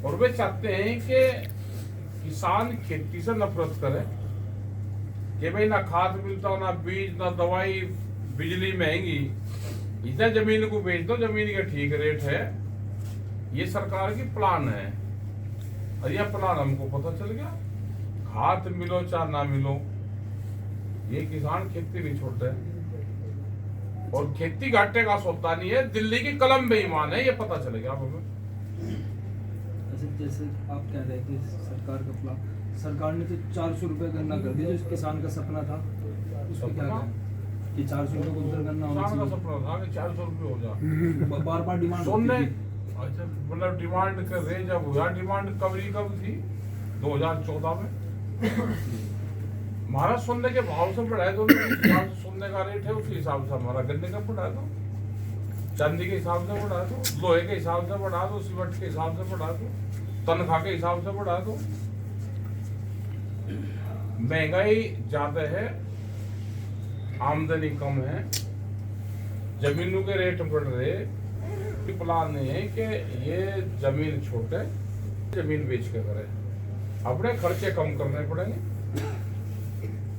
और वे चाहते हैं कि किसान खेती से नफरत करे कि भाई ना खाद मिलता ना बीज ना दवाई, बिजली महंगी, इसे जमीन को बेच दो, जमीन का ठीक रेट है। ये सरकार की प्लान है और यह प्लान हमको पता चल गया। खाद मिलो चाहे ना मिलो, ये किसान खेती नहीं छोड़ते। और खेती घाटे का सौदा नहीं है, दिल्ली की कलम बेईमान है, ये पता चल गया अब हमें। जैसे आप कह रहे थे सरकार का प्लान, सरकार ने तो 400 रुपए गन्ना कर दिया, जो किसान का सपना था। उस पर क्या कहें कि 400 रुपए को उधर गन्ना होना किसान का चाहिए। सपना था कि 400 रुपये हो जाए। बार बार डिमांड सुनने होती थी। अच्छा, मतलब डिमांड कर रहे, जब हुआ डिमांड कब थी 2014 में। महाराज सुनने के भाव से बढ़ाए दो, सुनने का रेट है उसी हिसाब से हमारा गन्ने का बढ़ा दो, चांदी के हिसाब से बढ़ा दो, लोहे के हिसाब से बढ़ा दो, सीमेंट के हिसाब से बढ़ा दो, तनख्वाह के हिसाब से बढ़ा दो। महंगाई ज्यादा है, आमदनी कम है, जमीनों के रेट बढ़ रहे। प्लान है कि ये जमीन छोटे, जमीन बेच के करें, अपने खर्चे कम करने पड़ेंगे,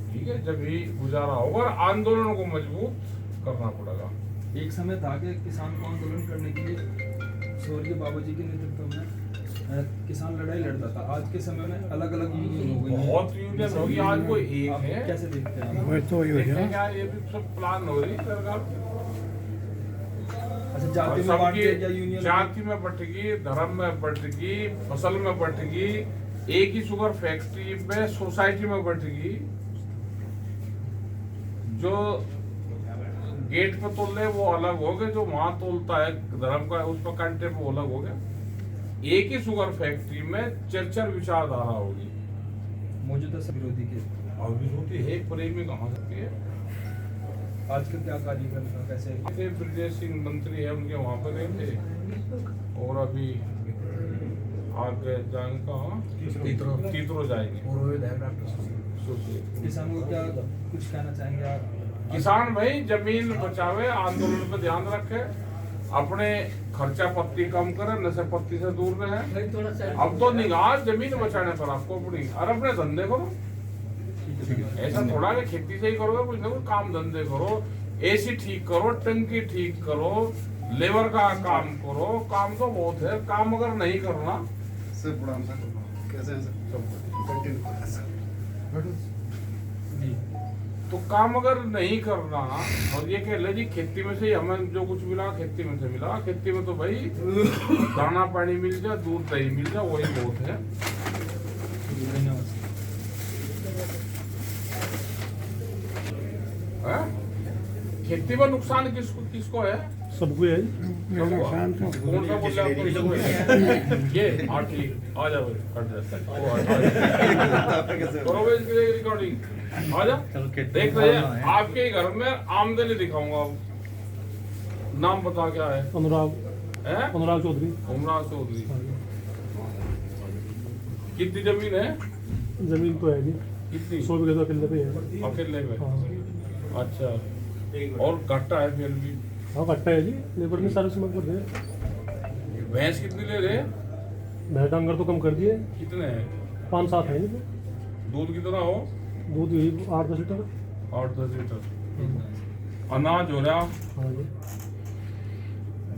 ठीक है, जब ही गुजारा होगा। और आंदोलन को मजबूत करना पड़ेगा। एक समय था कि किसान को आंदोलन करने के लिए स्वर्गीय बाबूजी के नेतृत्व में किसान लड़ाई लड़ता था। आज के समय में अलग अलग यूनियन हो गई, बहुत यूनियन होगी, आज कोई एक आप है। कैसे देखते हैं? ये भी सब प्लान हो रही सरकार। अच्छा, जाति में बांट के या यूनियन? जाति में बटेगी, धर्म में बटेगी, फसल में बटेगी, एक ही शुगर फैक्ट्री में सोसाइटी में बटेगी। जो गेट पे तोल रहे वो अलग हो गए, जो वहां तोलता है धर्म का उस पर कांटे पे वो अलग हो गया। एक ही शुगर फैक्ट्री में चर्चर विचारधारा होगी। मौजूदा विरोधी के और विरोधी है, प्रेमी कहाँ सकती है। आज का क्या कार्यक्रम था, कैसे? ब्रजेश सिंह मंत्री है, उनके वहां पर गए थे, और अभी आगे जाएंगे कहाँ, तीतरो जाएंगे। किसान को क्या कुछ कहना चाहेंगे आप? किसान भाई जमीन बचावे, आंदोलन पे ध्यान रखे, अपने खर्चा पत्ती कम करे, नशे पत्ती से दूर रहे। अब तो निगाह जमीन बचाने पर आपको पड़ी, और अपने धंधे करो। ऐसा थोड़ा कि खेती से ही करोगे, कुछ ना कुछ काम धंधे करो, एसी ठीक करो, टंकी ठीक करो, लेबर का काम करो। काम तो बहुत है, काम अगर नहीं करना तो काम अगर नहीं करना, और ये कह ले जी खेती में से हमें जो कुछ मिला खेती में से मिला, खेती में तो भाई दाना पानी मिल जाए, दूध दही मिल जाए, वही बहुत है। खेती में नुकसान किसको है? सबको है। कौन सा बोल रहे आपको किसको है? ये ठीक, आ जाओ, करो भाई इसकी रिकॉर्डिंग, आ जाओ। देख रहे हैं आपके ही घर में आमदनी दिखाऊंगा। नाम बता क्या है? अनुराग चौधरी। उमराव चौधरी। कितनी जमीन है? जमीन तो है जी, कितनी? 100 बीघे तो अकेले पे है। अकेले में? हाँ। अच्छा, और घाटा है फिर भी? हाँ घट्टा है जी, लेबर ने सारे समय कर दिए। भैंस कितनी ले रहे? भैंस डांगर तो कम कर दिए, कितने हैं? 5-7 है जी। दूध कितना हो? दूध यही 8-10 लीटर। 8-10 लीटर। अनाज हो रहा? हाँ जी।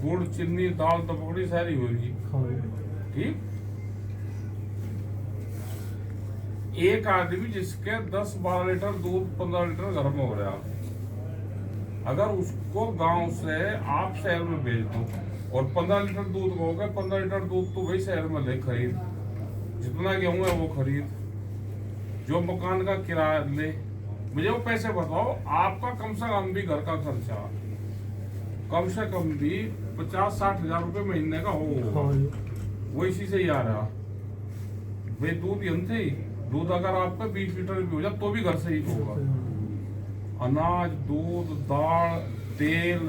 गुड़ चीनी दाल तपकड़ी सारी होगी, हाँ जी। ठीक। एक आदमी जिसके 10-12 लीटर दूध 15 लीटर घर में हो रहा, अगर उसको गांव से आप शहर में भेज दो और 15 लीटर दूध हो गए, 15 लीटर दूध तो वही शहर में ले खरीद, जितना गेहूं है वो खरीद, जो मकान का किराया ले, मुझे वो पैसे बताओ। आपका कम से कम भी घर का खर्चा कम से कम भी 50-60 हजार रुपये महीने का हो, हाँ जी। वो इसी से ही आ रहा। वे दूध यंत्र ही, दूध अगर आपका 20 लीटर भी हो जाए तो भी घर से ही होगा। अनाज, दूध, दाल, तेल,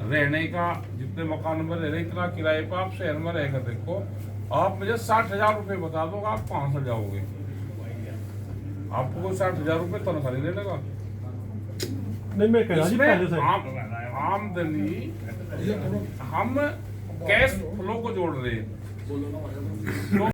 रहने का जितने मकान में रह रहे इतना किराए पर, आप शहर में रहकर देखो। आप मुझे 60,000 रुपये बता दो, आप कहाँ से जाओगे? आपको 60,000 रुपये तनख्वाह नहीं देगा। नहीं, मैं कह रहा जी पहले से आमदनी हम कैश फ्लो को जोड़ रहे हैं। तो